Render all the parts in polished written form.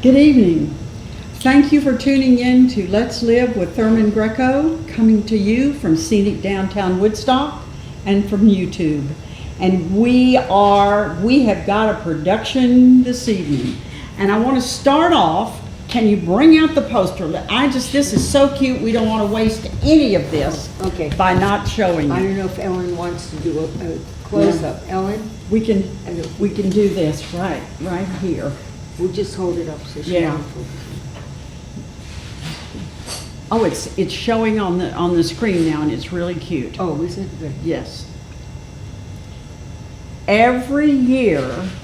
Good evening. Thank you for tuning in to Let's Live with Thurman Greco, coming to you from scenic downtown Woodstock and from YouTube. And we have got a production this evening. And I want to start off, can you bring out the poster? This is so cute, we don't want to waste any of this by not showing I it. don't know if Ellen wants to do a close-up. Yeah. Ellen? We can do this right here. We'll just hold it up so she Yeah. can focus. Oh, it's showing on the screen now, and it's really cute. Oh, is it? Good. Yes. Every year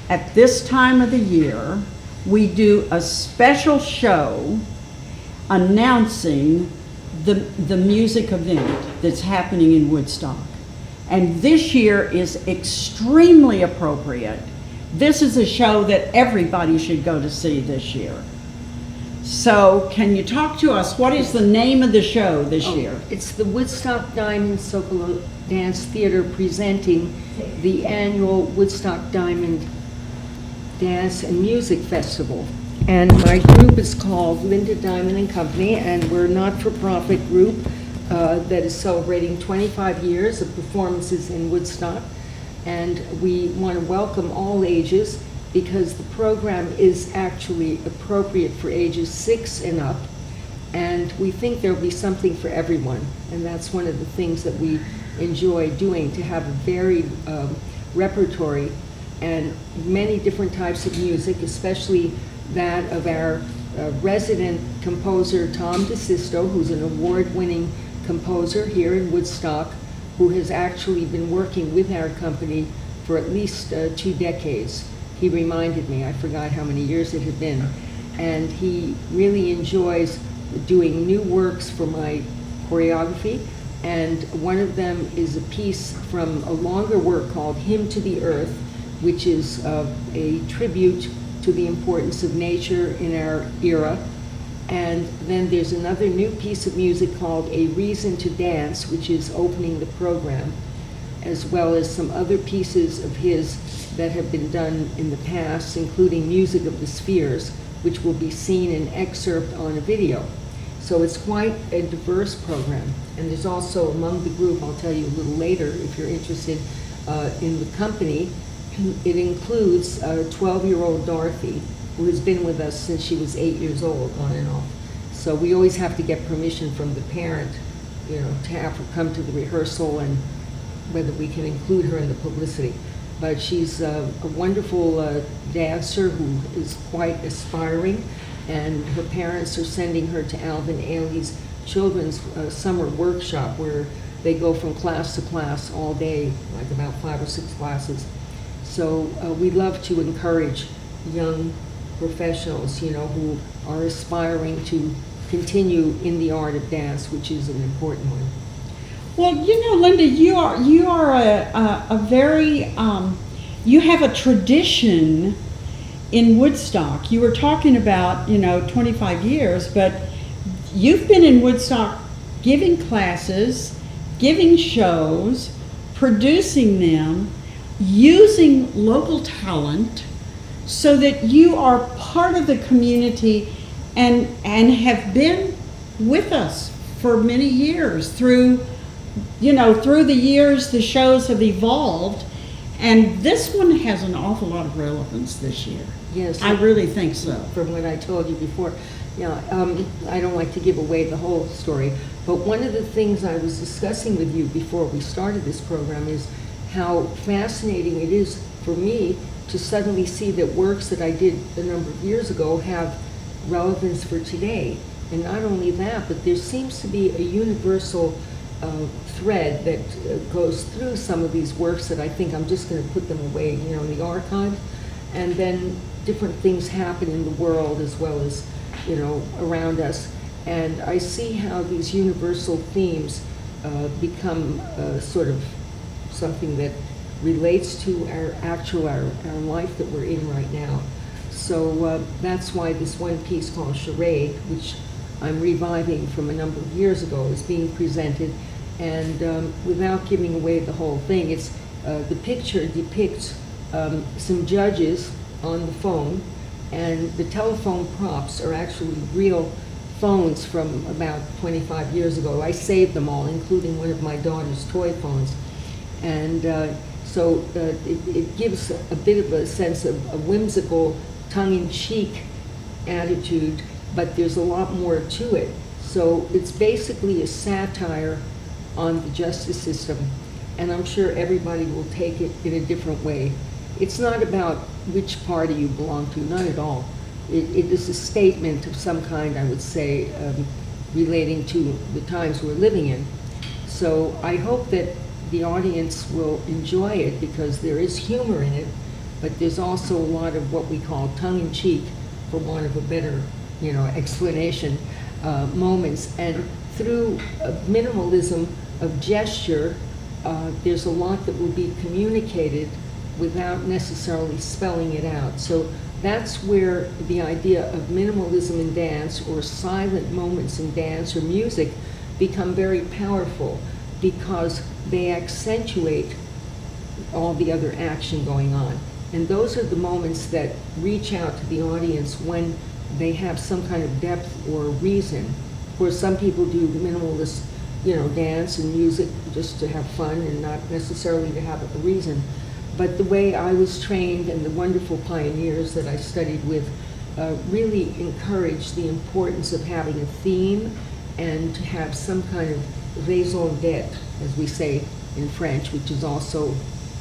at this time of the year, we do a special show announcing the music event that's happening in Woodstock. And this year is extremely appropriate. This is a show that everybody should go to see this year. So can you talk to us? What is the name of the show this year? It's the Woodstock Diamond Dance Theater presenting the annual Woodstock Diamond Dance and Music Festival. And my group is called Linda Diamond and Company, and we're a not-for-profit group that is celebrating 25 years of performances in Woodstock. And we want to welcome all ages because the program is actually appropriate for ages 6 and up. And we think there'll be something for everyone. And that's one of the things that we enjoy doing, to have a varied repertory and many different types of music, especially that of our resident composer, Tom DeSisto, who's an award-winning composer here in Woodstock, who has actually been working with our company for at least 2 decades. He reminded me, I forgot how many years it had been. And he really enjoys doing new works for my choreography. And one of them is a piece from a longer work called Hymn to the Earth, which is a tribute to the importance of nature in our era. And then there's another new piece of music called A Reason to Dance, which is opening the program, as well as some other pieces of his that have been done in the past, including Music of the Spheres, which will be seen in excerpt on a video. So it's quite a diverse program. And there's also among the group, I'll tell you a little later if you're interested, in the company, it includes 12-year-old Dorothy, who has been with us since she was 8 years old, on and off. So we always have to get permission from the parent, to have her come to the rehearsal and whether we can include her in the publicity. But she's a wonderful dancer who is quite aspiring, and her parents are sending her to Alvin Ailey's children's summer workshop, where they go from class to class all day, like about 5 or 6 classes. So we love to encourage young professionals, who are aspiring to continue in the art of dance, which is an important one. Well, Linda, you are a very you have a tradition in Woodstock. You were talking about 25 years, but you've been in Woodstock giving classes, giving shows, producing them, using local talent, so that you are part of the community and have been with us for many years. Through the years, the shows have evolved, and this one has an awful lot of relevance this year. Yes, I really think so. From what I told you before, I don't like to give away the whole story, but one of the things I was discussing with you before we started this program is how fascinating it is for me to suddenly see that works that I did a number of years ago have relevance for today. And not only that, but there seems to be a universal thread that goes through some of these works that I think I'm just going to put them away, in the archive. And then different things happen in the world as well as, around us. And I see how these universal themes become sort of something that relates to our life that we're in right now. So that's why this one piece called Charade, which I'm reviving from a number of years ago, is being presented. And without giving away the whole thing, the picture depicts some judges on the phone And the telephone props are actually real phones from about 25 years ago. I saved them all, including one of my daughter's toy phones. And it gives a bit of a sense of a whimsical, tongue-in-cheek attitude, but there's a lot more to it. So it's basically a satire on the justice system, and I'm sure everybody will take it in a different way. It's not about which party you belong to, not at all. It is a statement of some kind, I would say, relating to the times we're living in. So I hope that the audience will enjoy it, because there is humor in it, but there's also a lot of what we call tongue-in-cheek, for want of a better, explanation, moments. And through minimalism of gesture, there's a lot that will be communicated without necessarily spelling it out. So that's where the idea of minimalism in dance, or silent moments in dance or music, become very powerful, because they accentuate all the other action going on. And those are the moments that reach out to the audience when they have some kind of depth or reason. Of course, some people do minimalist, dance and music just to have fun and not necessarily to have a reason. But the way I was trained, and the wonderful pioneers that I studied with, really encouraged the importance of having a theme and to have some kind of raison d'etre, as we say in French, which is also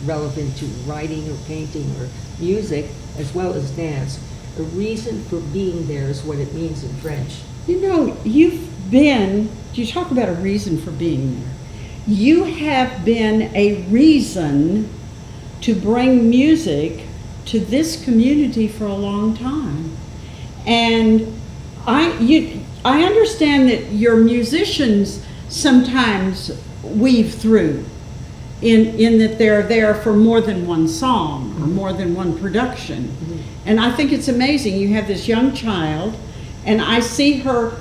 relevant to writing or painting or music, as well as dance. A reason for being there is what it means in French. You talk about a reason for being there. You have been a reason to bring music to this community for a long time. And I understand that your musicians sometimes weave through in that they're there for more than one song or more than one production. Mm-hmm. And I think it's amazing. You have this young child, and I see her,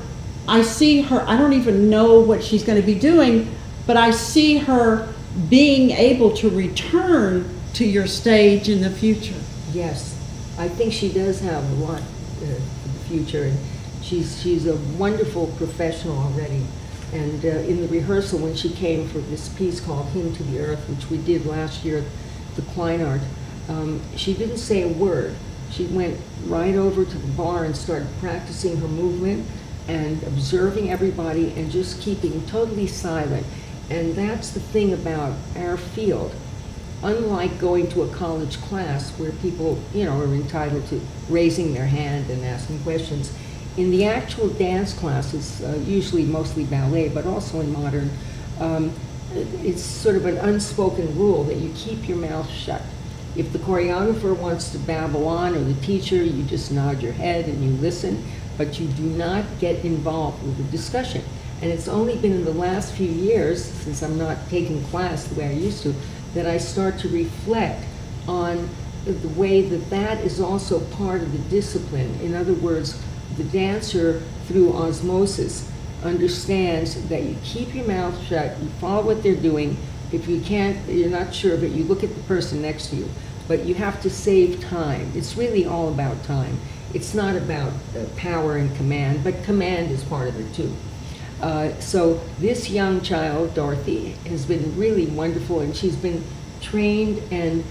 I don't even know what she's going to be doing, but I see her being able to return to your stage in the future. Yes, I think she does have a lot for the future, and she's a wonderful professional already. And in the rehearsal, when she came for this piece called Hymn to the Earth, which we did last year at the Kleinart, she didn't say a word. She went right over to the bar and started practicing her movement and observing everybody and just keeping totally silent. And that's the thing about our field. Unlike going to a college class where people, are entitled to raising their hand and asking questions, in the actual dance classes, usually mostly ballet, but also in modern, it's sort of an unspoken rule that you keep your mouth shut. If the choreographer wants to babble on, or the teacher, you just nod your head and you listen, but you do not get involved with the discussion. And it's only been in the last few years, since I'm not taking class the way I used to, that I start to reflect on the way that is also part of the discipline. In other words, the dancer, through osmosis, understands that you keep your mouth shut, you follow what they're doing. If you can't, you're not sure, but you look at the person next to you. But you have to save time. It's really all about time. It's not about power and command, but command is part of it too. So this young child, Dorothy, has been really wonderful, and she's been trained and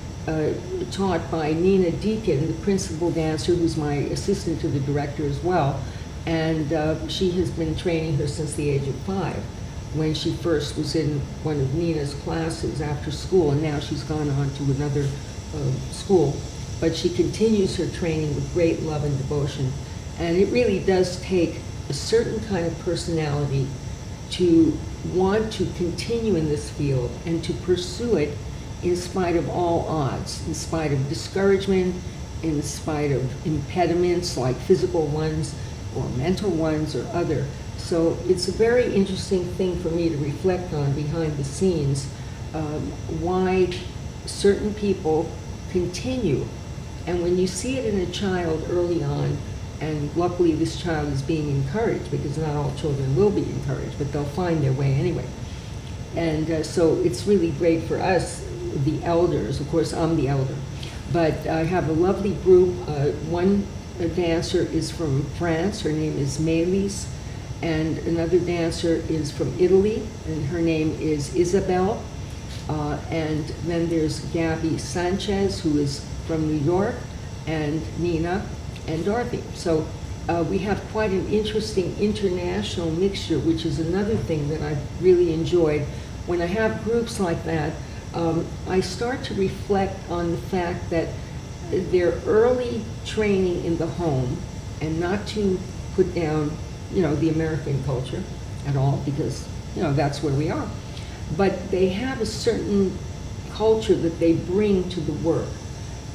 taught by Nina Deacon, the principal dancer, who's my assistant to the director as well. And she has been training her since the age of 5, when she first was in one of Nina's classes after school, and now she's gone on to another school. But she continues her training with great love and devotion. And it really does take a certain kind of personality to want to continue in this field and to pursue it in spite of all odds, in spite of discouragement, in spite of impediments like physical ones or mental ones or other. So it's a very interesting thing for me to reflect on behind the scenes, why certain people continue. And when you see it in a child early on, and luckily this child is being encouraged, because not all children will be encouraged, but they'll find their way anyway. And so it's really great for us, the elders. Of course, I'm the elder. But I have a lovely group. One dancer is from France. Her name is Maëlys. And another dancer is from Italy, and her name is Isabel. And then there's Gabby Sanchez, who is from New York, and Nina and Dorothy. So we have quite an interesting international mixture, which is another thing that I've really enjoyed. When I have groups like that, I start to reflect on the fact that their early training in the home, and not to put down, the American culture at all, because, that's where we are. But they have a certain culture that they bring to the work.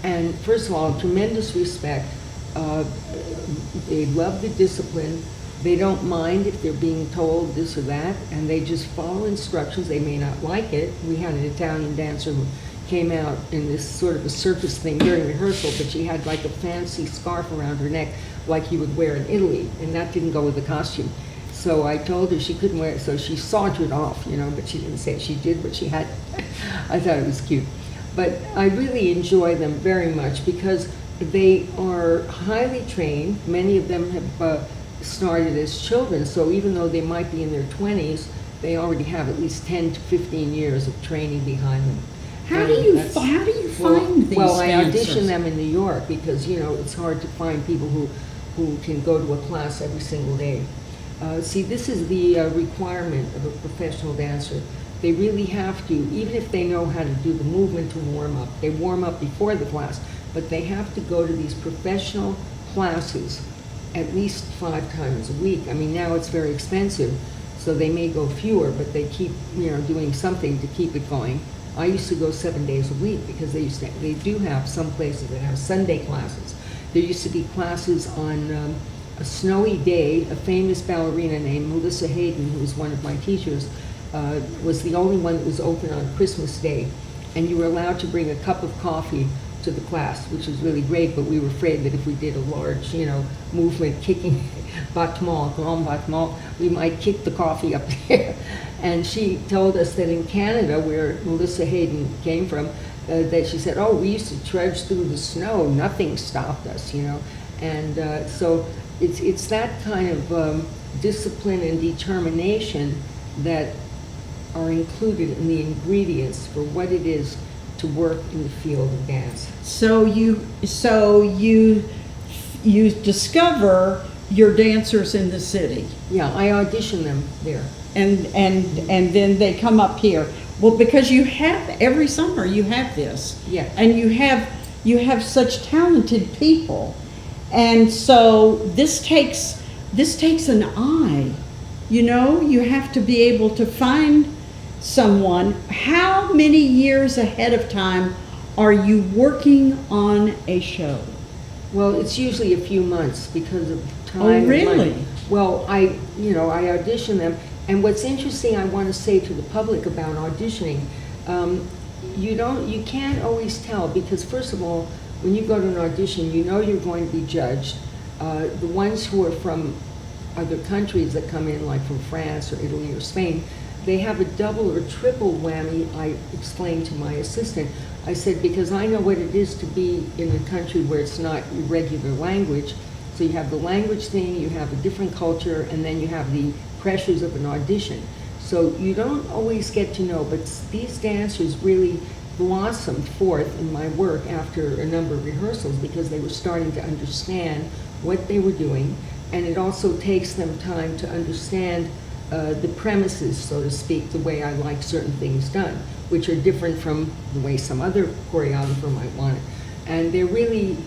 And first of all, tremendous respect. They love the discipline. They don't mind if they're being told this or that, and they just follow instructions. They may not like it. We had an Italian dancer who came out in this sort of a circus thing during rehearsal, but she had like a fancy scarf around her neck like you would wear in Italy, and that didn't go with the costume. So I told her she couldn't wear it, so she sauntered off, but she didn't say she did what she had. I thought it was cute. But I really enjoy them very much because they are highly trained. Many of them have started as children, so even though they might be in their 20s, they already have at least 10 to 15 years of training behind them. How do you find these Well, I dancers? audition them in New York because, it's hard to find people who can go to a class every single day. See, this is the requirement of a professional dancer. They really have to, even if they know how to do the movement to warm up, they warm up before the class, but they have to go to these professional classes at least 5 times a week. I mean, now it's very expensive, so they may go fewer, but they keep, doing something to keep it going. I used to go 7 days a week because they do have some places that have Sunday classes. There used to be classes on a snowy day. A famous ballerina named Melissa Hayden, who was one of my teachers, was the only one that was open on Christmas Day. And you were allowed to bring a cup of coffee to the class, which was really great, but we were afraid that if we did a large, movement, kicking battement, grand battement, we might kick the coffee up there. And she told us that in Canada, where Melissa Hayden came from, that she said, we used to trudge through the snow, nothing stopped us, And so it's that kind of discipline and determination that are included in the ingredients for what it is to work in the field of dance. So you discover your dancers in the city. Yeah, I audition them there. And then they come up here. Well, because you have, every summer you have this. Yeah. And you have such talented people. And so this takes an eye. You have to be able to find someone. How many years ahead of time are you working on a show? Well, it's usually a few months because of time. Oh, really? And money. Well, I audition them. And what's interesting, I want to say to the public about auditioning, you can't always tell, because first of all, when you go to an audition, you're going to be judged. The ones who are from other countries that come in, like from France or Italy or Spain, they have a double or triple whammy. I explained to my assistant, I said, because I know what it is to be in a country where it's not your regular language. So you have the language thing, you have a different culture, and then you have the pressures of an audition. So you don't always get to know, but these dancers really blossomed forth in my work after a number of rehearsals because they were starting to understand what they were doing, and it also takes them time to understand the premises, so to speak, the way I like certain things done, which are different from the way some other choreographer might want it. And they're really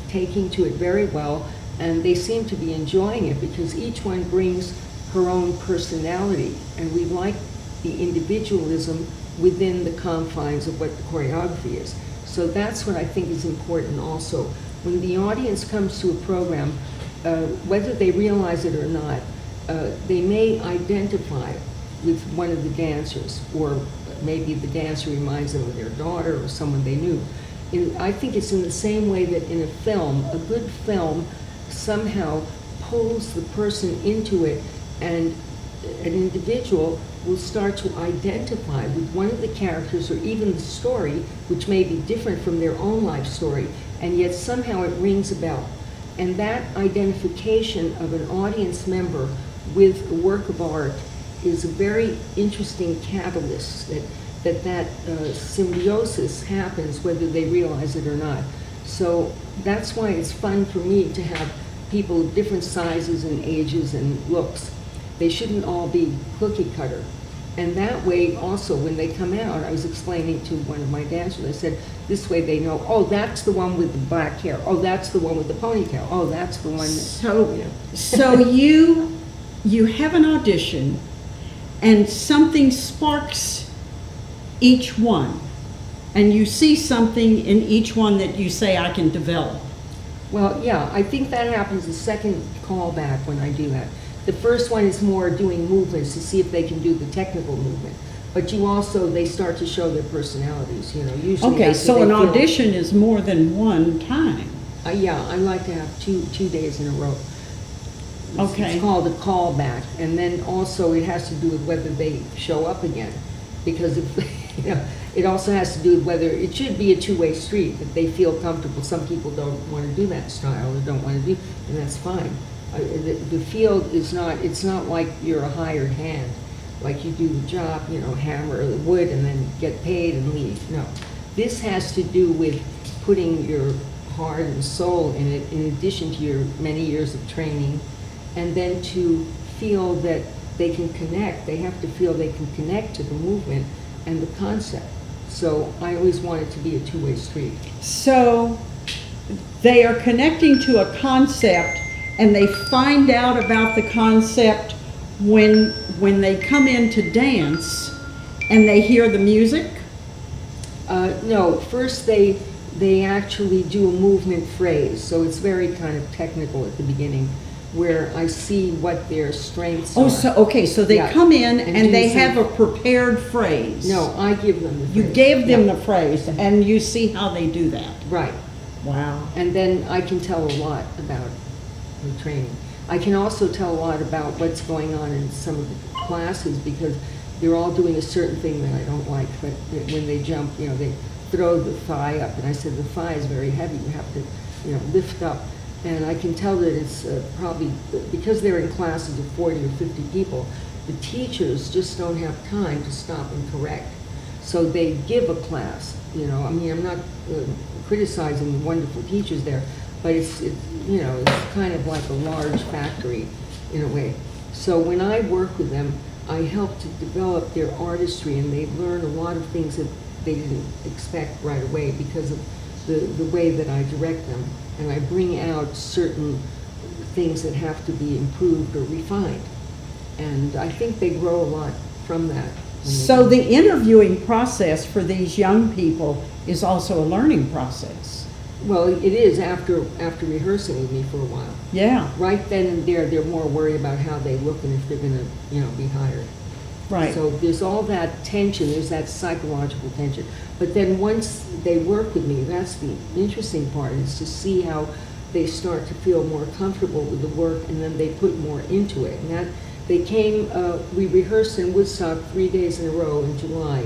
taking to it very well, and they seem to be enjoying it because each one brings her own personality, and we like the individualism within the confines of what the choreography is. So that's what I think is important also. When the audience comes to a program, whether they realize it or not, they may identify with one of the dancers, or maybe the dancer reminds them of their daughter or someone they knew. I think it's in the same way that in a film, a good film somehow pulls the person into it, and an individual will start to identify with one of the characters or even the story, which may be different from their own life story, and yet somehow it rings a bell. And that identification of an audience member with a work of art is a very interesting catalyst that symbiosis happens whether they realize it or not. So that's why it's fun for me to have people of different sizes and ages and looks. They shouldn't all be cookie cutter. And that way also when they come out, I was explaining to one of my dancers, I said, this way they know, oh, that's the one with the black hair. Oh, that's the one with the ponytail. Oh, that's the one that, So, you know. so you have an audition, and something sparks each one, and you see something in each one that you say, I can develop. Well, yeah, I think that happens the second callback when I do that. The first one is more doing movements to see if they can do the technical movement. But you also, they start to show their personalities, you know, usually. Okay, after so they an feel- audition is more than one time. Yeah, I like to have two days in a row. Okay. It's called a callback, and then also it has to do with whether they show up again. Because if, you know, it also has to do with whether, it should be a two-way street, that they feel comfortable. Some people don't want to do that style, or don't want to do, and that's fine. The field is not, it's not like you're a hired hand, like you do the job, you know, hammer the wood and then get paid and leave. No. This has to do with putting your heart and soul in it, in addition to your many years of training, and then to feel that they can connect. They have to feel they can connect to the movement and the concept. So I always want it to be a two-way street. So they are connecting to a concept, and they find out about the concept when they come in to dance and they hear the music? No, first they actually do a movement phrase, so it's very kind of technical at the beginning, where I see what their strengths are. Oh, so, okay, so they Yeah. come in And and do they some- have a prepared phrase. No, I give them the You phrase. gave them Yeah. the phrase, and you see how they do that. Right. Wow. And then I can tell a lot about the training. I can also tell a lot about what's going on in some of the classes, because they're all doing a certain thing that I don't like. But when they jump, you know, they throw the thigh up, and I said the thigh is very heavy. You have to, you know, lift up. And I can tell that it's probably, because they're in classes of 40 or 50 people, the teachers just don't have time to stop and correct. So they give a class, you know. I mean, I'm not criticizing the wonderful teachers there, but it's, you know, it's kind of like a large factory in a way. So when I work with them, I help to develop their artistry, and they learn a lot of things that they didn't expect right away because of the way that I direct them. And I bring out certain things that have to be improved or refined. And I think they grow a lot from that. So the interviewing process for these young people is also a learning process. Well, it is after rehearsing with me for a while. Yeah, Right then and there, they're more worried about how they look and if they're gonna, you know, be hired. right. So there's all that tension, there's that psychological tension. But then once they work with me, that's the interesting part, is to see how they start to feel more comfortable with the work, and then they put more into it. And that, they came, we rehearsed in Woodstock 3 days in a row in July.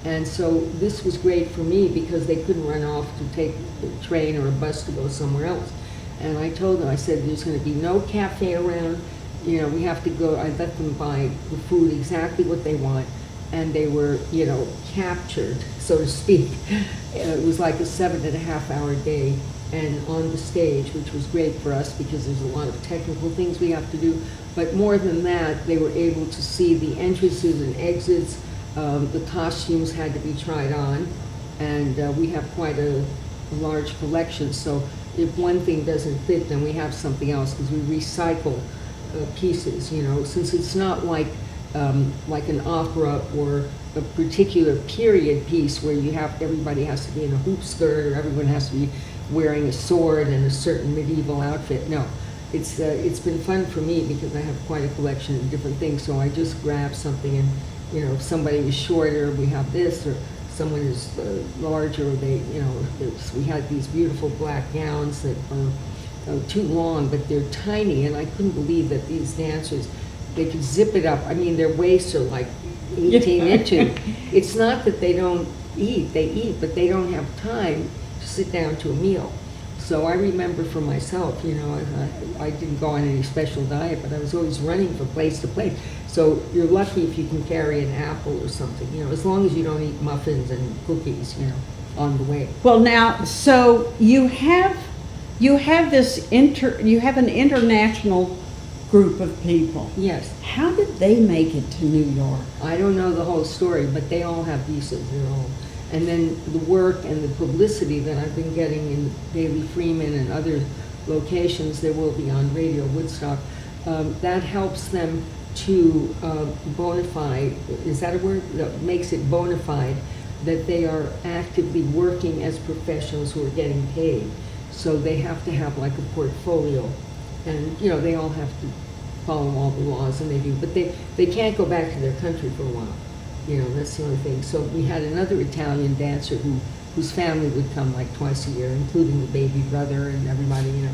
And so this was great for me because they couldn't run off to take a train or a bus to go somewhere else. And I told them, I said, there's gonna be no cafe around, you know, we have to go. I let them buy the food exactly what they want, and they were, you know, captured, so to speak. It was like a 7.5-hour day, and on the stage, which was great for us because there's a lot of technical things we have to do. But more than that, they were able to see the entrances and exits. The costumes had to be tried on, and we have quite a large collection. So if one thing doesn't fit, then we have something else, because we recycle pieces, you know, since it's not like an opera or a particular period piece where you have, everybody has to be in a hoop skirt or everyone has to be wearing a sword and a certain medieval outfit. No, it's been fun for me because I have quite a collection of different things. So I just grab something, and, you know, if somebody is shorter, we have this, or someone is larger, they, you know, we had these beautiful black gowns that are too long, but they're tiny, and I couldn't believe that these dancers, they could zip it up. I mean, their waists are like 18 inches. It's not that they don't eat, they eat, but they don't have time to sit down to a meal. So I remember for myself, I didn't go on any special diet, but I was always running from place to place. So you're lucky if you can carry an apple or something, as long as you don't eat muffins and cookies, on the way. Well, now, so you have an international group of people. Yes. How did they make it to New York? I don't know the whole story, but they all have visas, they're all. And then the work and the publicity that I've been getting in Daily Freeman and other locations, there will be on Radio Woodstock, that helps them to bona fide, is that a word? That makes it bona fide that they are actively working as professionals who are getting paid. So they have to have like a portfolio, and they all have to follow all the laws, and they do, but they can't go back to their country for a while. That's the only thing. So we had another Italian dancer whose family would come like twice a year, including the baby brother and everybody,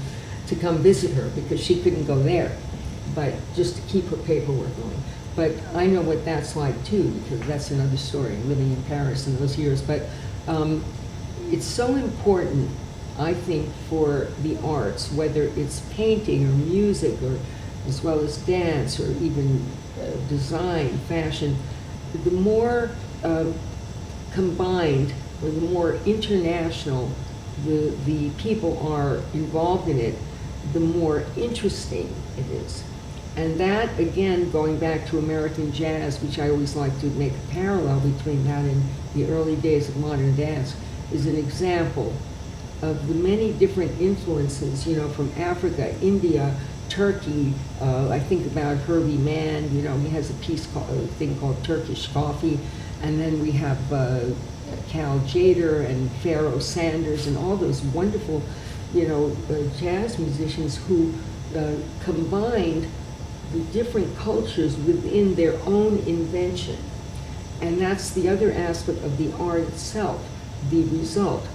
to come visit her because she couldn't go there, but just to keep her paperwork going. But I know what that's like too, because that's another story, living in Paris in those years. But it's so important, I think, for the arts, whether it's painting or music or as well as dance or even design, fashion, the more combined or the more international the people are involved in it, the more interesting it is. And that, again, going back to American jazz, which I always like to make a parallel between that and the early days of modern dance, is an example of the many different influences, from Africa, India, Turkey. I think about Herbie Mann, he has a thing called Turkish Coffee. And then we have Cal Tjader and Pharoah Sanders and all those wonderful, jazz musicians who combined the different cultures within their own invention. And that's the other aspect of the art itself, the result.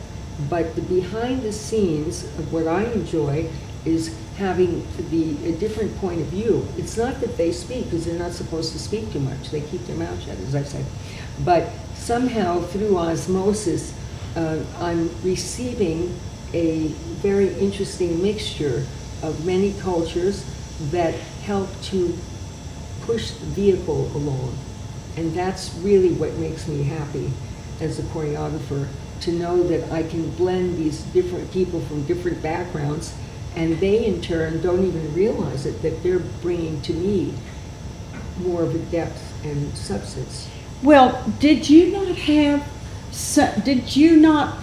But the behind the scenes of what I enjoy is having a different point of view. It's not that they speak, because they're not supposed to speak too much. They keep their mouth shut, as I said. But somehow, through osmosis, I'm receiving a very interesting mixture of many cultures that help to push the vehicle along. And that's really what makes me happy as a choreographer, to know that I can blend these different people from different backgrounds, and they in turn don't even realize it, that they're bringing to me more of a depth and substance. Well, did you not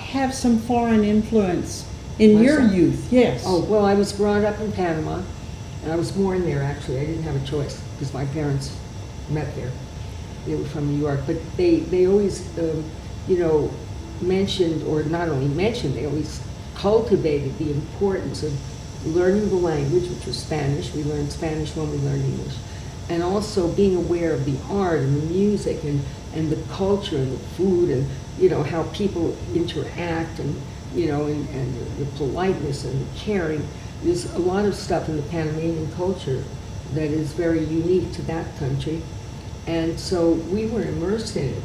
have some foreign influence in your youth? Yes. Oh, well, I was brought up in Panama, and I was born there, actually. I didn't have a choice, because my parents met there. They were from New York, but they always, mentioned, or not only mentioned, they always cultivated the importance of learning the language, which was Spanish. We learned Spanish when we learned English. And also being aware of the art and the music and the culture and the food and, how people interact and, and the politeness and the caring. There's a lot of stuff in the Panamanian culture that is very unique to that country. And so we were immersed in it,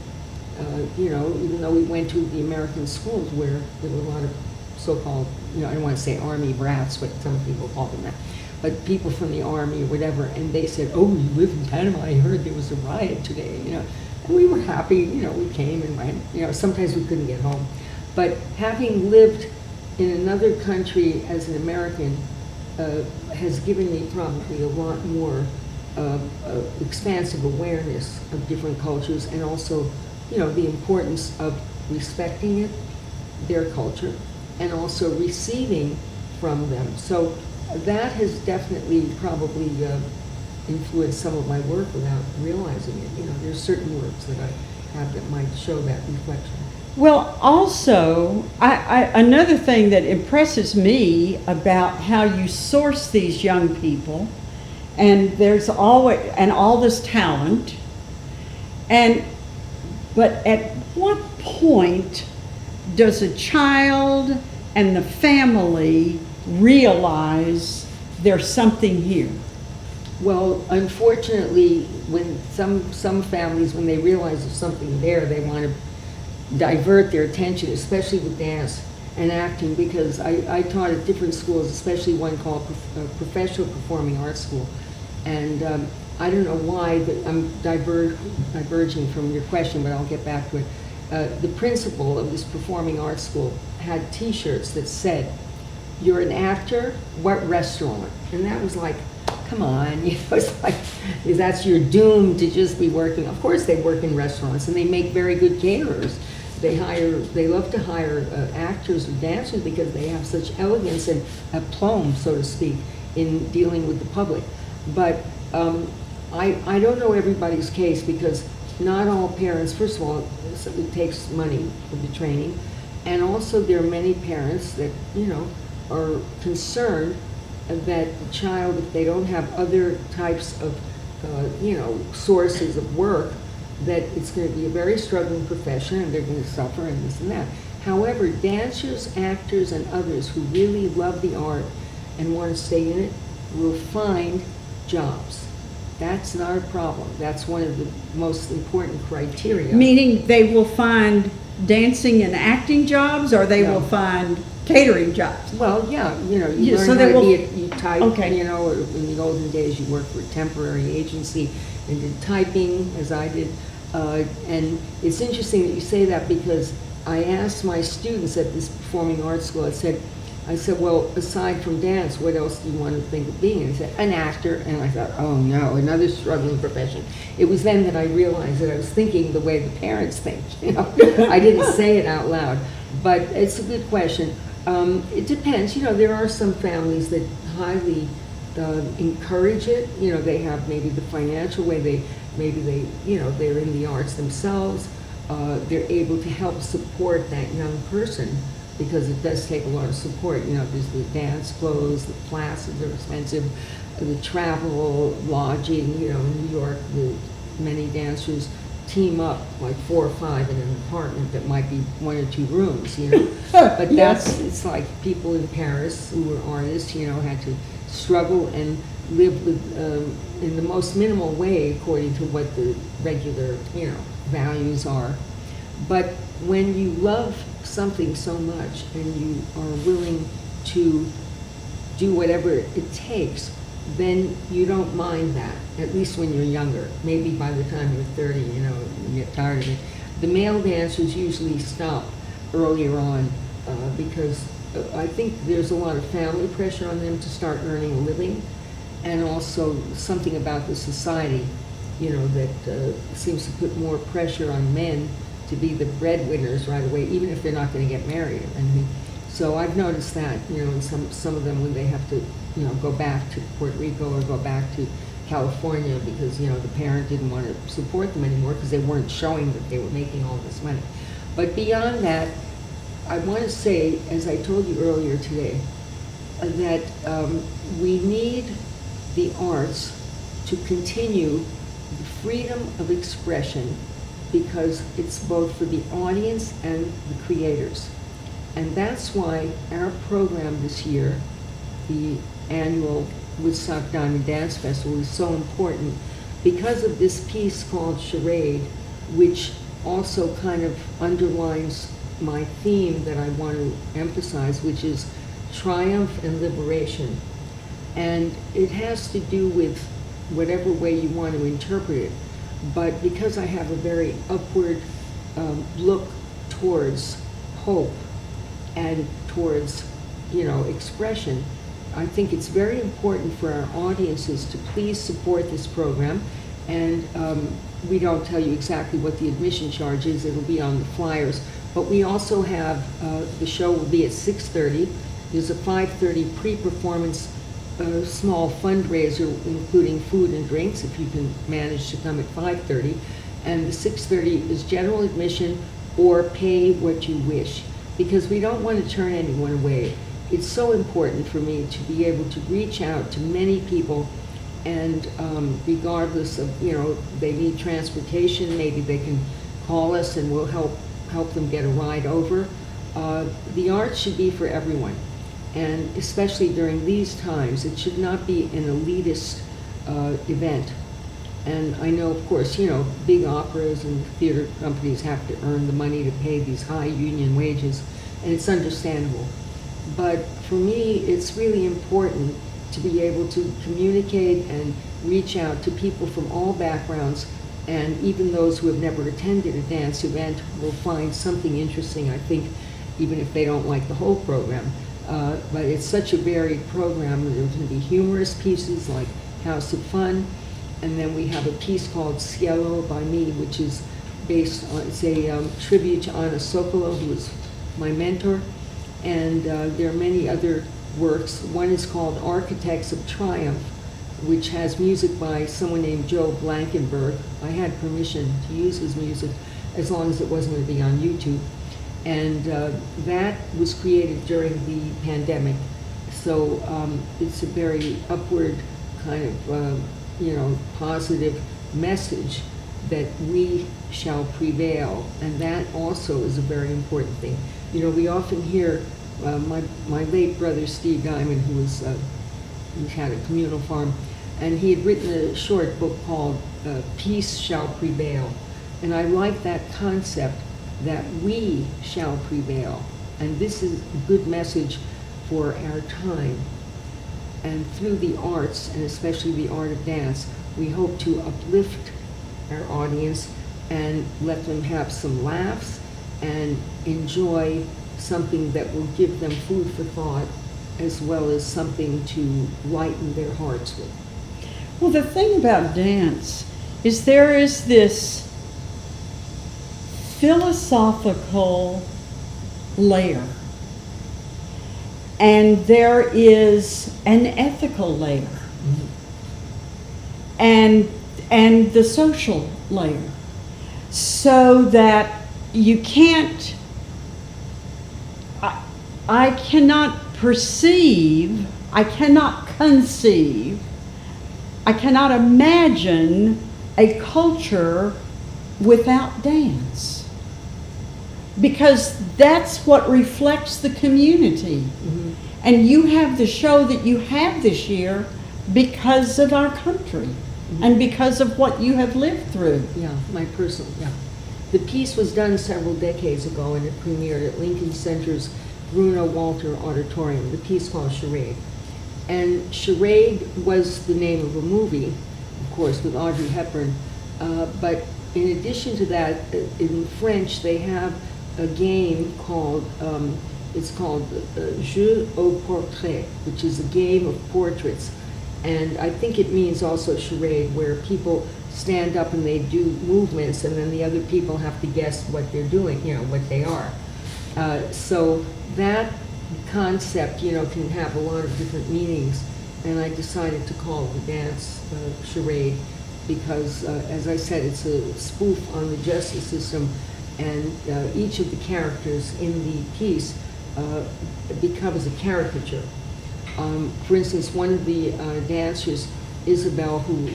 even though we went to the American schools where there were a lot of so-called, I don't want to say army brats, but some people call them that, but people from the army or whatever, and they said, oh, you live in Panama, I heard there was a riot today, and we were happy, we came and went, sometimes we couldn't get home. But having lived in another country as an American has given me probably a lot more expansive awareness of different cultures, and also, the importance of respecting it, their culture, and also receiving from them. So that has definitely probably influenced some of my work without realizing it. There's certain works that I have that might show that reflection. Well, also, another thing that impresses me about how you source these young people, and there's always, and all this talent, but at what point does a child and the family realize there's something here? Well, unfortunately, when some families, when they realize there's something there, they want to divert their attention, especially with dance. and acting, because I taught at different schools, especially one called Professional Performing Arts School. And I don't know why, I'm diverging from your question, but I'll get back to it. The principal of this performing arts school had T-shirts that said, "You're an actor, what restaurant?" And that was like, come on, it's like, that's your doom to just be working. Of course they work in restaurants, and they make very good caterers. They love to hire actors or dancers because they have such elegance and aplomb, so to speak, in dealing with the public. But I don't know everybody's case, because not all parents, first of all, it takes money for the training, and also there are many parents that, are concerned that the child, if they don't have other types of, sources of work, that it's going to be a very struggling profession and they're going to suffer and this and that. However, dancers, actors, and others who really love the art and want to stay in it will find jobs. That's not a problem. That's one of the most important criteria. Meaning they will find dancing and acting jobs, or they will find catering jobs? Well, yeah, you learn so how they to will, you type, okay. in the olden days you worked for a temporary agency and did typing, as I did. And it's interesting that you say that, because I asked my students at this performing arts school, I said, well, aside from dance, what else do you want to think of being? And he said, an actor. And I thought, oh no, another struggling profession. It was then that I realized that I was thinking the way the parents think. I didn't say it out loud, but it's a good question. It depends. There are some families that highly encourage it. They have maybe the financial way. They're in the arts themselves. They're able to help support that young person, because it does take a lot of support. There's the dance clothes, the classes are expensive, the travel, lodging. In New York, many dancers team up, like 4 or 5 in an apartment that might be 1 or 2 rooms, But it's like people in Paris who were artists, had to struggle and live with, in the most minimal way, according to what the regular, values are. But when you love something so much and you are willing to do whatever it takes, then you don't mind that, at least when you're younger. Maybe by the time you're 30, you get tired of it. The male dancers usually stop earlier on because I think there's a lot of family pressure on them to start earning a living, and also something about the society, that seems to put more pressure on men to be the breadwinners right away, even if they're not going to get married. So I've noticed that, in some of them, when they have to, go back to Puerto Rico or go back to California because, the parent didn't want to support them anymore because they weren't showing that they were making all this money. But beyond that, I want to say, as I told you earlier today, that we need the arts to continue the freedom of expression, because it's both for the audience and the creators. And that's why our program this year, the annual Woodstock Diamond Dance Festival, is so important because of this piece called Charade, which also kind of underlines my theme that I want to emphasize, which is triumph and liberation. And it has to do with whatever way you want to interpret it. But because I have a very upward look towards hope and towards, expression, I think it's very important for our audiences to please support this program. And we don't tell you exactly what the admission charge is. It'll be on the flyers. But we also have, the show will be at 6:30. There's a 5:30 pre-performance small fundraiser, including food and drinks, if you can manage to come at 5:30. And the 6:30 is general admission, or pay what you wish, because we don't want to turn anyone away. It's so important for me to be able to reach out to many people, and regardless of, they need transportation, maybe they can call us and we'll help them get a ride over. The arts should be for everyone. And especially during these times, it should not be an elitist event. And I know, of course, big operas and theater companies have to earn the money to pay these high union wages. and it's understandable. But for me, it's really important to be able to communicate and reach out to people from all backgrounds, and even those who have never attended a dance event will find something interesting, I think, even if they don't like the whole program. But it's such a varied program. There's going to be humorous pieces like House of Fun, and then we have a piece called Cielo by me, which is based on, it's a tribute to Anna Sokolow, who was my mentor, and there are many other works. One is called Architects of Triumph, which has music by someone named Joe Blankenberg. I had permission to use his music as long as it wasn't going to be on YouTube. And that was created during the pandemic. So it's a very upward kind of, positive message that we shall prevail. And that also is a very important thing. You know, we often hear my late brother, Steve Diamond, who had a communal farm, and he had written a short book called Peace Shall Prevail. And I like that concept, that we shall prevail. And this is a good message for our time. And through the arts, and especially the art of dance, we hope to uplift our audience and let them have some laughs and enjoy something that will give them food for thought, as well as something to lighten their hearts with. Well, the thing about dance is there is this philosophical layer, and there is an ethical layer, and the social layer, so that you can't, I cannot perceive, I cannot conceive, I cannot imagine a culture without dance. Because that's what reflects the community. Mm-hmm. And you have the show that you have this year because of our country, Mm-hmm. and because of what you have lived through. Yeah, my personal, yeah. The piece was done several decades ago, and it premiered at Lincoln Center's Bruno Walter Auditorium, the piece called Charade. And Charade was the name of a movie, of course, with Audrey Hepburn. But in addition to that, in French, they have a game called, it's called Jeu au Portrait, which is a game of portraits. And I think it means also charade, where people stand up and they do movements, and then the other people have to guess what they're doing, what they are. So that concept, can have a lot of different meanings. And I decided to call the dance charade because, as I said, it's a spoof on the justice system, and each of the characters in the piece becomes a caricature. For instance, one of the dancers, Isabel, who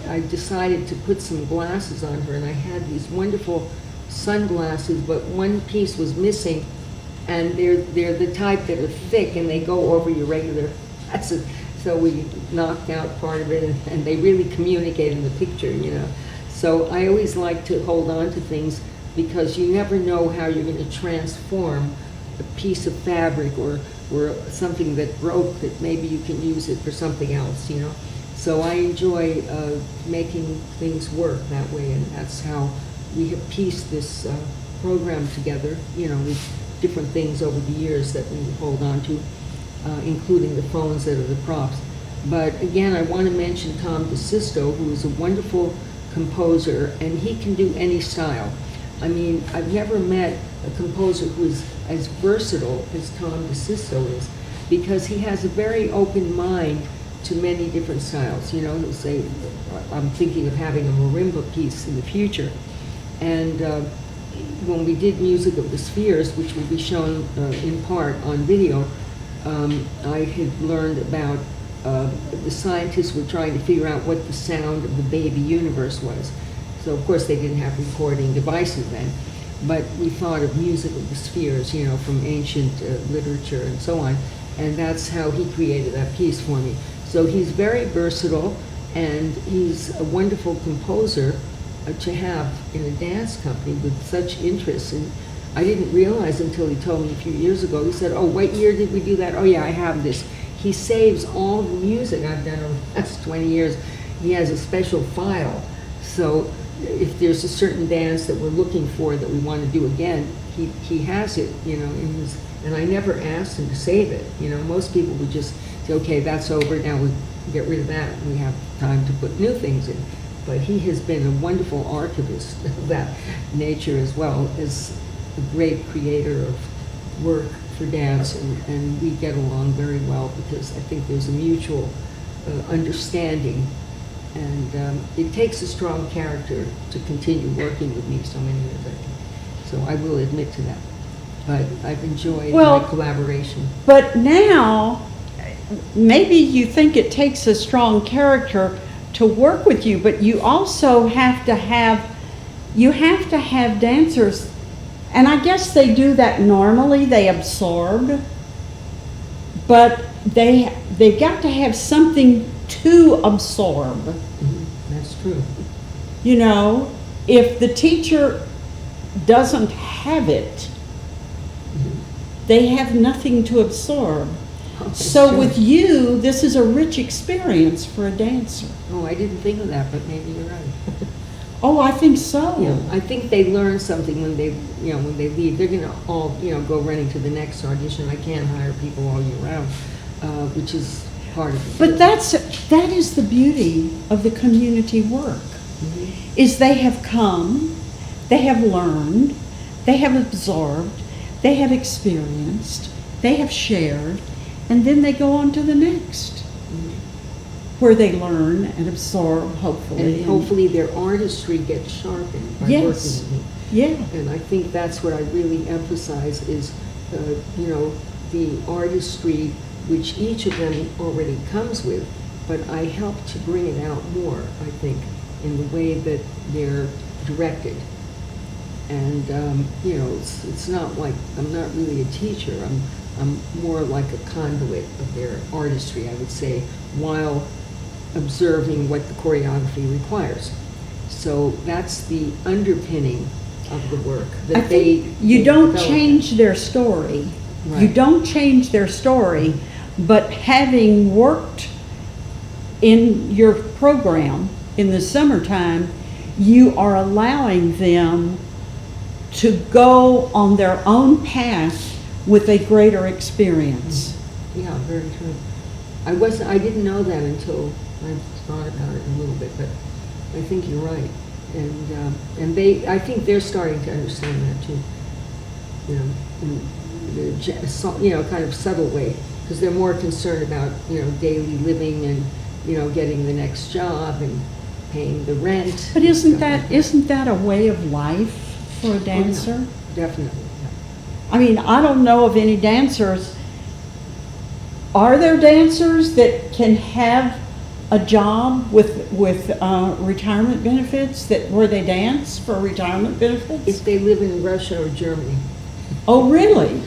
I decided to put some glasses on her, and I had these wonderful sunglasses, but one piece was missing, and they're the type that are thick and they go over your regular glasses. So we knocked out part of it, and they really communicate in the picture, So I always like to hold on to things, because you never know how you're going to transform a piece of fabric or something that broke, that maybe you can use it for something else, So I enjoy making things work that way, and that's how we have pieced this program together, with different things over the years that we hold on to, including the phones that are the props. But again, I want to mention Tom DeSisto, who is a wonderful composer, and he can do any style. I mean, I've never met a composer who is as versatile as Tom DeSisto is, because he has a very open mind to many different styles. He'll say, I'm thinking of having a marimba piece in the future. And when we did Music of the Spheres, which will be shown in part on video, I had learned about the scientists were trying to figure out what the sound of the baby universe was. So of course they didn't have recording devices then, but we thought of Music of the Spheres, from ancient literature and so on, and that's how he created that piece for me. So he's very versatile, and he's a wonderful composer to have in a dance company with such interest. And I didn't realize until he told me a few years ago. He said, "Oh, what year did we do that? Oh yeah, I have this." He saves all the music I've done over the last 20 years. He has a special file. So if there's a certain dance that we're looking for that we want to do again, he has it, you know, in his, and I never asked him to save it. You know, most people would just say, okay, that's over, now we get rid of that, and we have time to put new things in. But he has been a wonderful archivist of that nature, as well as a great creator of work for dance, and we get along very well because I think there's a mutual understanding. And it takes a strong character to continue working with me so many years, I think. So I will admit to that. But I've enjoyed my collaboration. But now, maybe you think it takes a strong character to work with you, but you also have to have dancers, and I guess they do that normally, they absorb, but they've got to have something to absorb. Mm-hmm. That's true. You know, if the teacher doesn't have it, they have nothing to absorb. So Sure. with you, this is a rich experience for a dancer. Oh, I didn't think of that, but maybe you're right. Oh, I think so. Yeah, I think they learn something when they, you know, when they leave. They're gonna all, you know, go running to the next audition. I can't hire people all year round, which is part of it. But that is the beauty of the community work, Mm-hmm. is they have come, they have learned, they have absorbed, they have experienced, they have shared, and then they go on to the next, where they learn and absorb, hopefully. And hopefully their artistry gets sharpened by Yes. working with me. Yeah. And I think that's what I really emphasize is, you know, the artistry which each of them already comes with, but I help to bring it out more, I think, in the way that they're directed. And, you know, it's not like, I'm not really a teacher, I'm more like a conduit of their artistry, I would say, while observing what the choreography requires. So that's the underpinning of the work. That I think you don't develop. change their story. Right. You don't change their story, but having worked in your program in the summertime, you are allowing them to go on their own path with a greater experience. Yeah, very true. I didn't know that until I thought about it a little bit, but I think you're right. And I think they're starting to understand that too. You know, in a kind of subtle way, because they're more concerned about, you know, daily living and, you know, getting the next job and paying the rent. But and isn't stuff like that a way of life for a dancer? Oh, yeah. Definitely. Yeah. I mean, I don't know of any dancers. Are there dancers that can have a job with retirement benefits, where they dance for retirement benefits? If they live in Russia or Germany. Oh, really?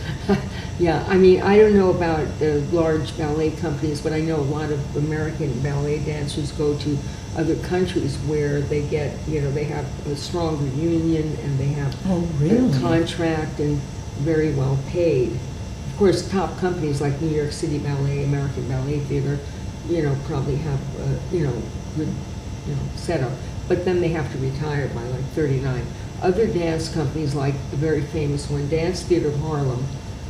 Yeah, I mean, I don't know about the large ballet companies, but I know a lot of American ballet dancers go to other countries where they get, you know, they have a stronger union and they have a contract and very well paid. Of course, top companies like New York City Ballet, American Ballet Theater, you know, probably have, you know, good, you know, setup. But then they have to retire by like 39. Other dance companies, like the very famous one, Dance Theater of Harlem,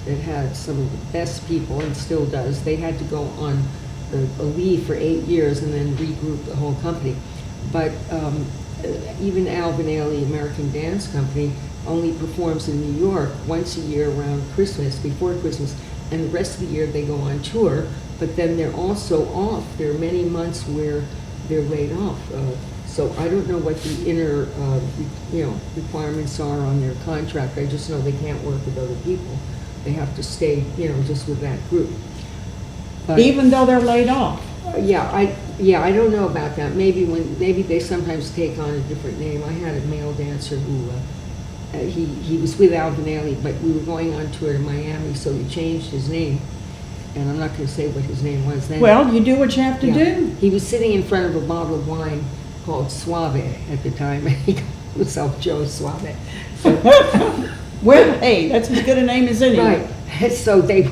that had some of the best people and still does, they had to go on a leave for 8 years and then regroup the whole company. But even Alvin Ailey, American Dance Company, only performs in New York once a year around Christmas, before Christmas, and the rest of the year they go on tour, but then they're also off. There are many months where they're laid off. So I don't know what the inner, you know, requirements are on their contract. I just know they can't work with other people. They have to stay, you know, just with that group. But, Even though they're laid off? yeah, I don't know about that. Maybe they sometimes take on a different name. I had a male dancer who, he was with Alvin Ailey, but we were going on tour to Miami, so he changed his name. And I'm not going to say what his name was then. Well, you do what you have to Yeah. do. He was sitting in front of a bottle of wine called Suave at the time, and he called himself Joe Suave. So, Well, hey, that's as good a name as any. Right. So they,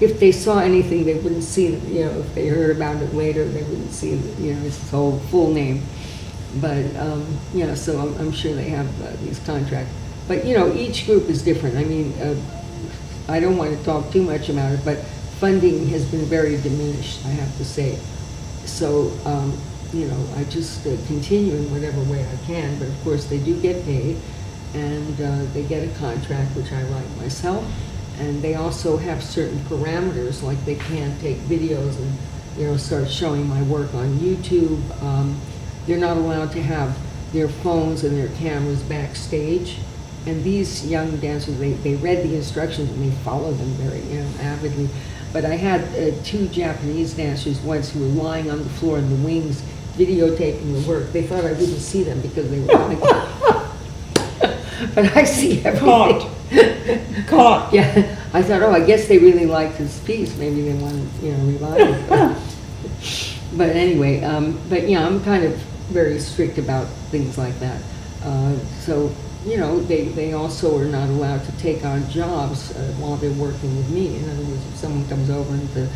if they saw anything, they wouldn't see, if they heard about it later, they wouldn't see, his whole full name. But, so I'm sure they have these contracts. But, each group is different. I mean, I don't want to talk too much about it, but funding has been very diminished, I have to say. So, I just continue in whatever way I can, but of course they do get paid, and they get a contract, which I write myself, and they also have certain parameters, like they can't take videos and, start showing my work on YouTube. They're not allowed to have their phones and their cameras backstage. And these young dancers, they read the instructions and they followed them very, avidly. But I had 2 Japanese dancers once who were lying on the floor in the wings, videotaping the work. They thought I wouldn't see them because they were like, but I see everything. Caught. Yeah. I thought, I guess they really liked this piece. Maybe they want to, revive it. But anyway, I'm kind of very strict about things like that. So, they also are not allowed to take on jobs while they're working with me. In other words, if someone comes over and says,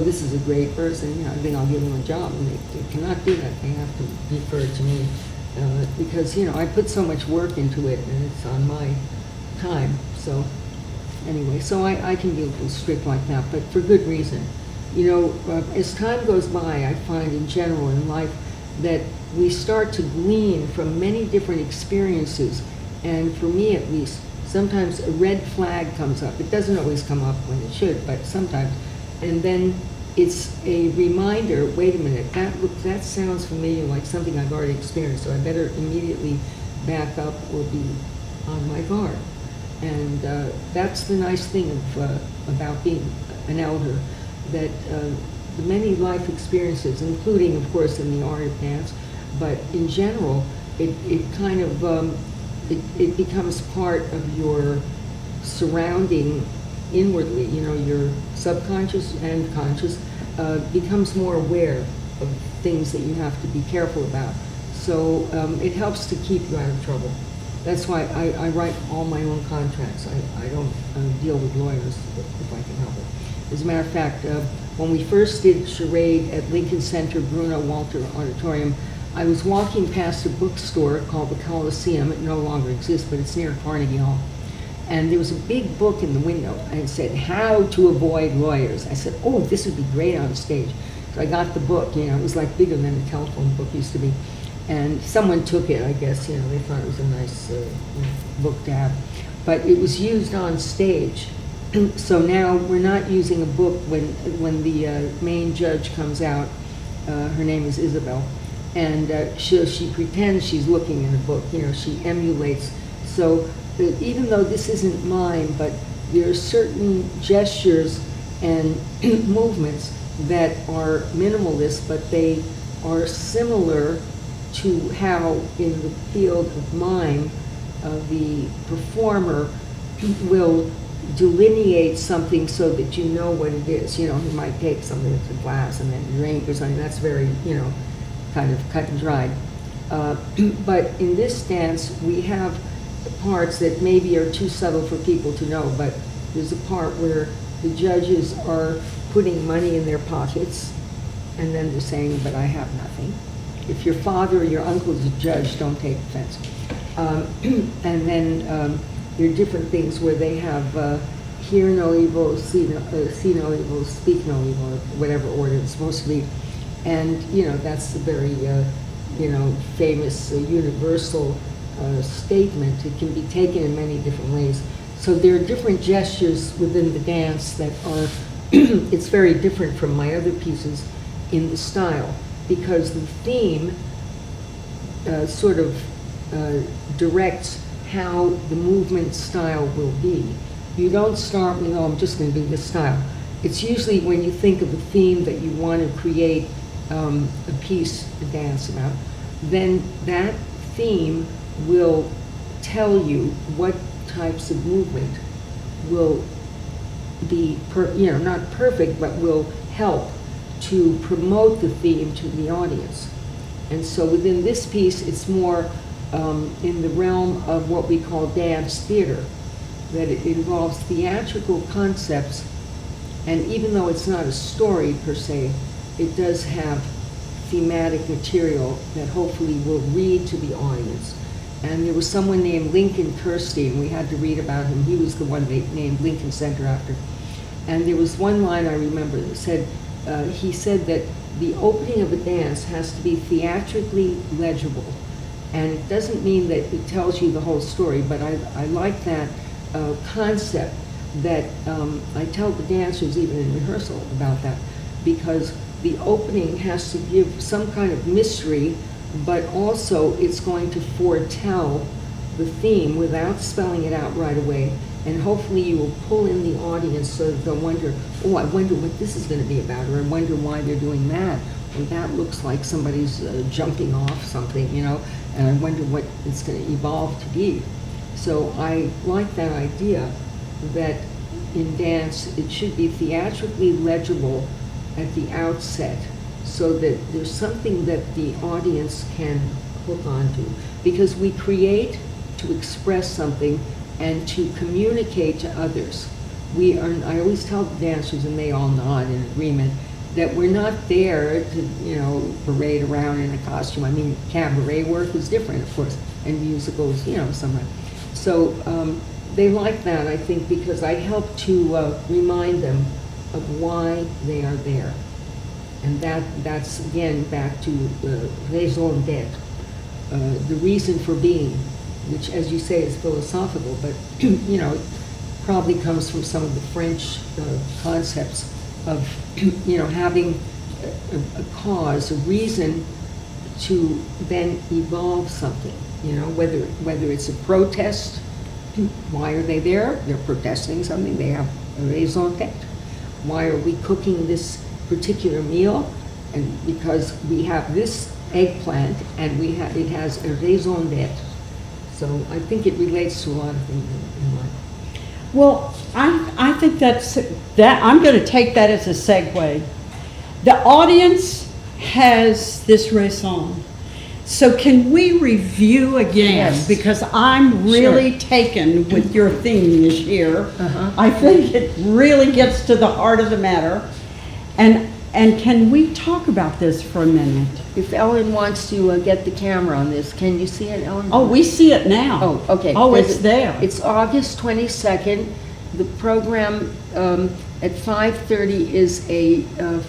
this is a great person, I think I'll give them a job. And they cannot do that. They have to refer to me because, I put so much work into it and it's on my time. So anyway, so I can be a little strict like that, but for good reason. As time goes by, I find in general in life that we start to glean from many different experiences. And for me, at least, sometimes a red flag comes up. It doesn't always come up when it should, but sometimes. And then it's a reminder, wait a minute, that sounds familiar, like something I've already experienced, so I better immediately back up or be on my guard. And that's the nice thing about being an elder, that the many life experiences, including, of course, in the art of dance, but in general, it kind of, it becomes part of your surrounding inwardly, your subconscious and conscious becomes more aware of things that you have to be careful about. So it helps to keep you out of trouble. That's why I write all my own contracts. I don't deal with lawyers if I can help it. As a matter of fact, when we first did Charade at Lincoln Center Bruno Walter Auditorium, I was walking past a bookstore called the Coliseum. It no longer exists, but it's near Carnegie Hall. And there was a big book in the window, and it said, How to Avoid Lawyers. I said, this would be great on stage. So I got the book, it was like bigger than a telephone book used to be. And someone took it, I guess, they thought it was a nice book to have. But it was used on stage. So now we're not using a book when the main judge comes out. Her name is Isabel. And she pretends she's looking in a book, she emulates. So even though this isn't mine, but there are certain gestures and movements that are minimalist, but they are similar to how in the field of mime, the performer will delineate something so that you know what it is. He might take something that's a glass and then drink or something. That's very, kind of cut and dried. But in this dance, we have parts that maybe are too subtle for people to know, but there's a part where the judges are putting money in their pockets, and then they're saying, but I have nothing. If your father or your uncle is a judge, don't take offense. And then there are different things where they have hear no evil, see no evil, speak no evil, whatever order it's supposed to be. And, that's the very, famous universal statement. It can be taken in many different ways. So there are different gestures within the dance that are, it's very different from my other pieces in the style, because the theme sort of directs how the movement style will be. You don't start with, I'm just going to do this style. It's usually when you think of a theme that you want to create a piece to dance about, then that theme will tell you what types of movement will be, not perfect, but will help to promote the theme to the audience. And so within this piece, it's more in the realm of what we call dance theater. that it involves theatrical concepts, and even though it's not a story per se, it does have thematic material that hopefully will read to the audience. And there was someone named Lincoln Kirsty, and we had to read about him. He was the one they named Lincoln Center after. And there was one line I remember that said, he said that the opening of a dance has to be theatrically legible. And it doesn't mean that it tells you the whole story, but I like that concept that I tell the dancers even in rehearsal about that, because the opening has to give some kind of mystery, but also it's going to foretell the theme without spelling it out right away. And hopefully you will pull in the audience so that they'll wonder, oh, I wonder what this is going to be about, or I wonder why they're doing that, or that looks like somebody's jumping off something, you know, and I wonder what it's going to evolve to be. So I like that idea that in dance it should be theatrically legible at the outset, so that there's something that the audience can hook onto. Because we create to express something and to communicate to others. I always tell the dancers, and they all nod in agreement, that we're not there to, you know, parade around in a costume. I mean, cabaret work is different, of course, and musicals, you know, somewhat. So they like that, I think, because I help to remind them of why they are there. And that's again, back to the raison d'être, the reason for being, which, as you say, is philosophical, but you know, it probably comes from some of the French concepts of, you know, having a cause, a reason to then evolve something. You know, whether it's a protest, why are they there? They're protesting something. They have a raison d'être. Why are we cooking this particular meal? And because we have this eggplant, and it has a raison d'être. So I think it relates to a lot of things in life. Well, I think that I'm going to take that as a segue. The audience has this raison. So can we review again? Yes. Because I'm really taken with your theme this year. I think it really gets to the heart of the matter. And can we talk about this for a minute? If Ellen wants to get the camera on this, can you see it, Ellen? Oh, we see it now. Oh, okay. Oh, it's there. It's August 22nd. The program at 5:30 is a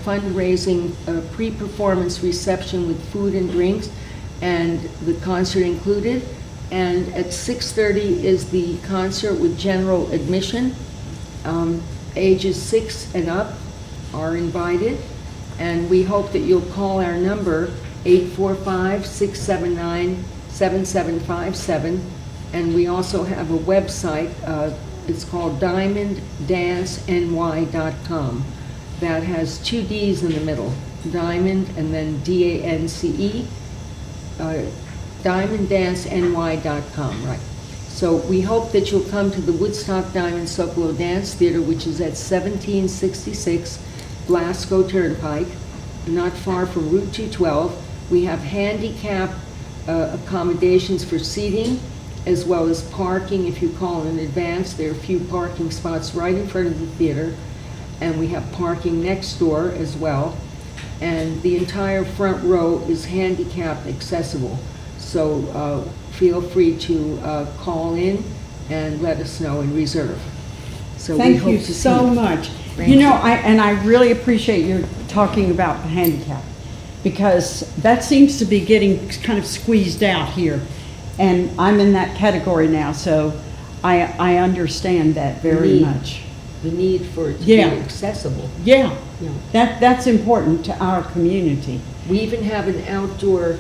fundraising pre-performance reception with food and drinks, and the concert included. And at 6:30 is the concert with general admission. Ages 6 and up are invited, and we hope that you'll call our number 845-679-7757, and we also have a website. It's called diamonddanceny.com. That has 2 D's in the middle, diamond and then D-A-N-C-E, diamonddanceny.com, right. So we hope that you'll come to the Woodstock Diamond Socolo Dance Theater, which is at 1766 Glasgow Turnpike, not far from Route 212. We have handicap accommodations for seating, as well as parking. If you call in advance, there are a few parking spots right in front of the theater, and we have parking next door as well. And the entire front row is handicap accessible. So feel free to call in and let us know and reserve. So Thank you so much. You know, I really appreciate you talking about the handicap, because that seems to be getting kind of squeezed out here. And I'm in that category now, so I understand that very much. The need for it to be accessible. Yeah, that's important to our community. We even have an outdoor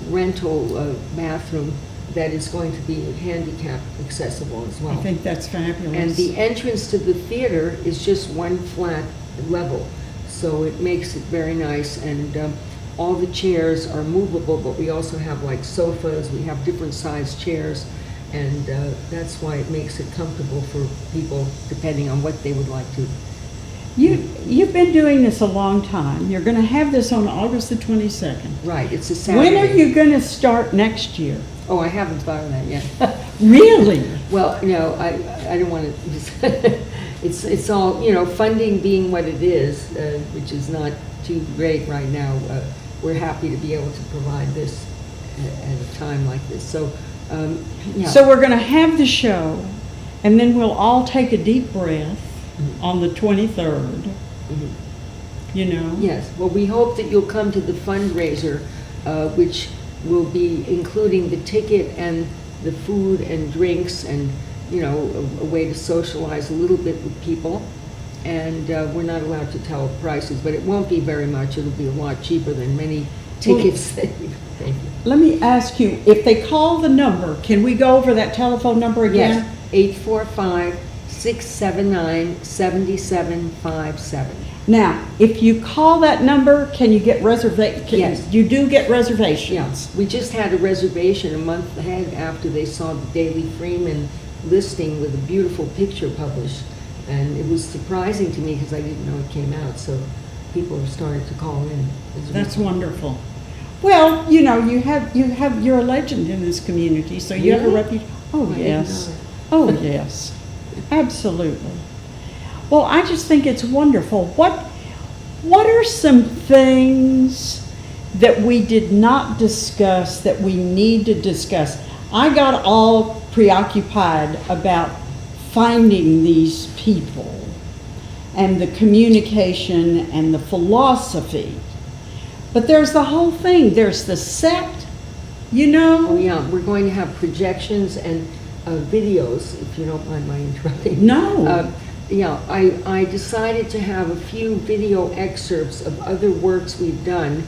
rental bathroom that is going to be handicap accessible as well. I think that's fabulous. And the entrance to the theater is just one flat level, so it makes it very nice. And all the chairs are movable, but we also have like sofas, we have different sized chairs, and that's why it makes it comfortable for people depending on what they would like to. You've been doing this a long time. You're going to have this on August the 22nd. Right, it's a Saturday. When are you going to start next year? Oh, I haven't thought of that yet. Really? Well, no, I don't want to, it's all, funding being what it is, which is not too great right now. We're happy to be able to provide this at a time like this. So, yeah. So we're going to have the show, and then we'll all take a deep breath on the 23rd. Yes, well, we hope that you'll come to the fundraiser, which will be including the ticket and the food and drinks and, a way to socialize a little bit with people. And we're not allowed to tell prices, but it won't be very much. It'll be a lot cheaper than many tickets that you pay. Let me ask you, if they call the number, can we go over that telephone number again? Yes, 845-679-7757. Now, if you call that number, can you get reservations? Yes. You do get reservations? Yes. We just had a reservation a month ahead after they saw the Daily Freeman listing with a beautiful picture published. And it was surprising to me because I didn't know it came out, so people are starting to call in. That's wonderful. Well, you're a legend in this community, so you have a reputation. Oh, yes. Oh, yes. Absolutely. Well, I just think it's wonderful. What are some things that we did not discuss that we need to discuss? I got all preoccupied about finding these people and the communication and the philosophy. But there's the whole thing. There's the set, Oh, yeah. We're going to have projections and videos, if you don't mind my interrupting. No. Yeah, I decided to have a few video excerpts of other works we've done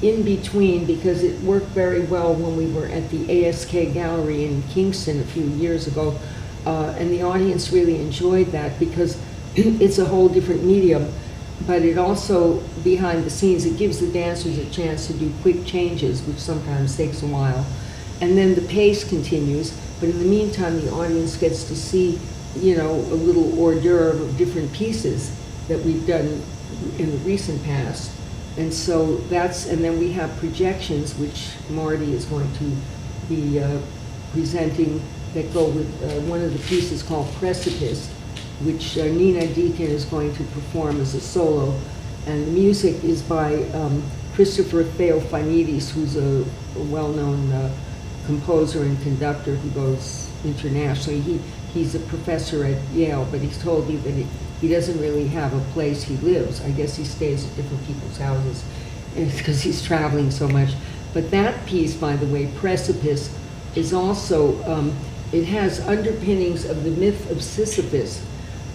in between because it worked very well when we were at the ASK Gallery in Kingston a few years ago. And the audience really enjoyed that because it's a whole different medium. But it also, behind the scenes, it gives the dancers a chance to do quick changes, which sometimes takes a while. And then the pace continues, but in the meantime, the audience gets to see a little hors d'oeuvre of different pieces that we've done in the recent past. And so and then we have projections, which Marty is going to be presenting, that go with one of the pieces called Precipice, which Nina Deacon is going to perform as a solo. And the music is by Christopher Theophanides, who's a well-known composer and conductor who goes internationally. He's a professor at Yale, but he's told me that he doesn't really have a place he lives. I guess he stays at different people's houses because he's traveling so much. But that piece, by the way, Precipice, is also, it has underpinnings of the myth of Sisyphus.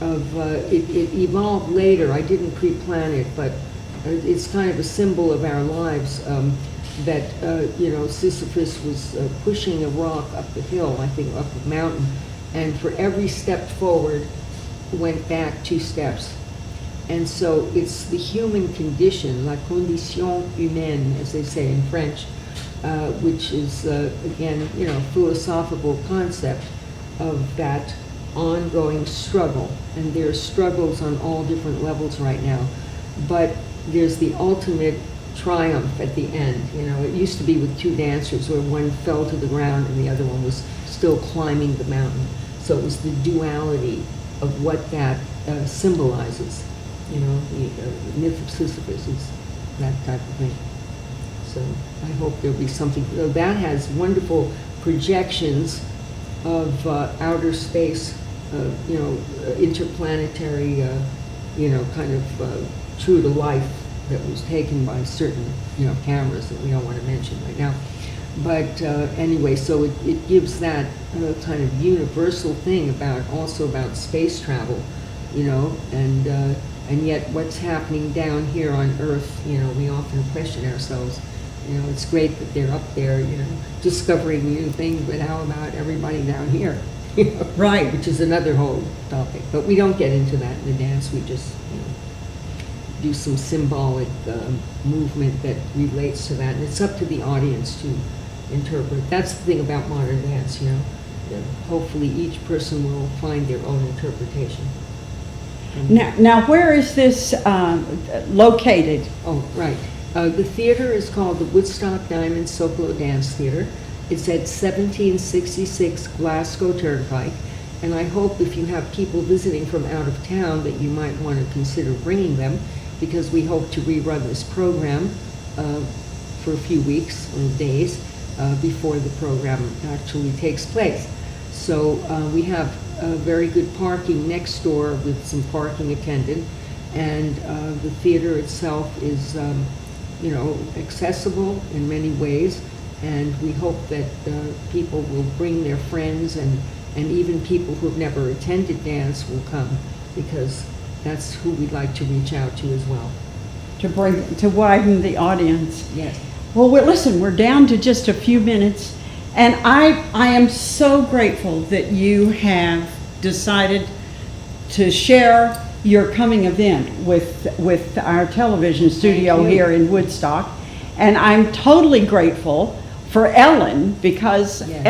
It evolved later. I didn't pre-plan it, but it's kind of a symbol of our lives that, Sisyphus was pushing a rock up the hill, I think up a mountain, and for every step forward, went back 2 steps. And so it's the human condition, la condition humaine, as they say in French, which is, again, philosophical concept of that ongoing struggle. And there are struggles on all different levels right now. But there's the ultimate triumph at the end. It used to be with 2 dancers where one fell to the ground and the other one was still climbing the mountain. So it was the duality of what that symbolizes. The myth of Sisyphus is that type of thing. So I hope there'll be something. That has wonderful projections of outer space, interplanetary, kind of true to life that was taken by certain, cameras that we don't want to mention right now. But anyway, so it gives that kind of universal thing also about space travel, and yet what's happening down here on Earth, we often question ourselves. It's great that they're up there, discovering new things, but how about everybody down here? Right. Which is another whole topic. But we don't get into that in the dance. We just, do some symbolic movement that relates to that. And it's up to the audience to interpret. That's the thing about modern dance, that hopefully each person will find their own interpretation. Now, where is this located? Oh, right. The theater is called the Woodstock Diamond Dance Theater, It's at 1766 Glasgow Turnpike. And I hope if you have people visiting from out of town that you might want to consider bringing them, because we hope to rerun this program for a few weeks or days before the program actually takes place. So we have very good parking next door with some parking attendant, and the theater itself is, accessible in many ways, and we hope that people will bring their friends, and even people who have never attended dance will come, because that's who we'd like to reach out to as well. To widen the audience. Yes. Well, listen, we're down to just a few minutes, and I am so grateful that you have decided to share your coming event with our television studio here in Woodstock. And I'm totally grateful for Ellen, because Yes.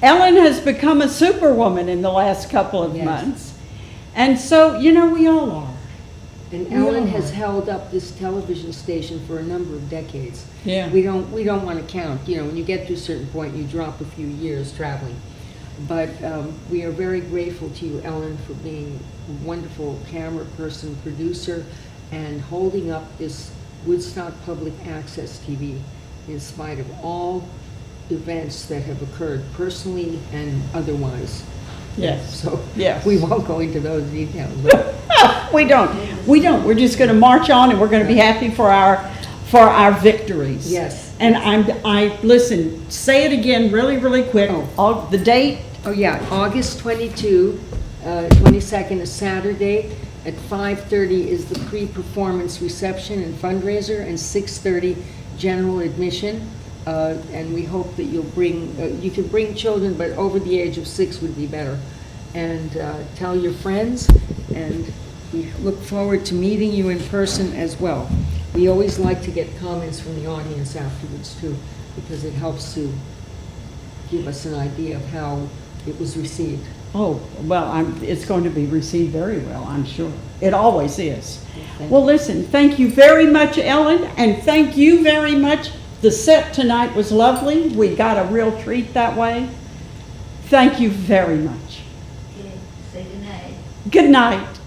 Ellen has become a superwoman in the last couple of Yes. months. And so, we all are. And We Ellen all has are. held up this television station for a number of decades. Yeah. We don't want to count. When you get to a certain point, you drop a few years traveling. But we are very grateful to you, Ellen, for being a wonderful camera person, producer, and holding up this Woodstock Public Access TV in spite of all events that have occurred personally and otherwise. Yes. So Yes. we won't go into those details. But We don't. We're just going to march on, and we're going to be happy for our victories. Yes. And I listen. Say it again, really, really quick. Oh. The date. Oh, yeah, August 22nd is Saturday. At 5:30 is the pre-performance reception and fundraiser, and 6:30 general admission. And we hope that you can bring children, but over the age of 6 would be better. And tell your friends, and we look forward to meeting you in person as well. We always like to get comments from the audience afterwards too, because it helps to give us an idea of how it was received. Oh, well, it's going to be received very well, I'm sure. It always is. Thank Well, listen, thank you very much, Ellen, and thank you very much. The set tonight was lovely. We got a real treat that way. Thank you very much. Okay, say goodnight. Good night.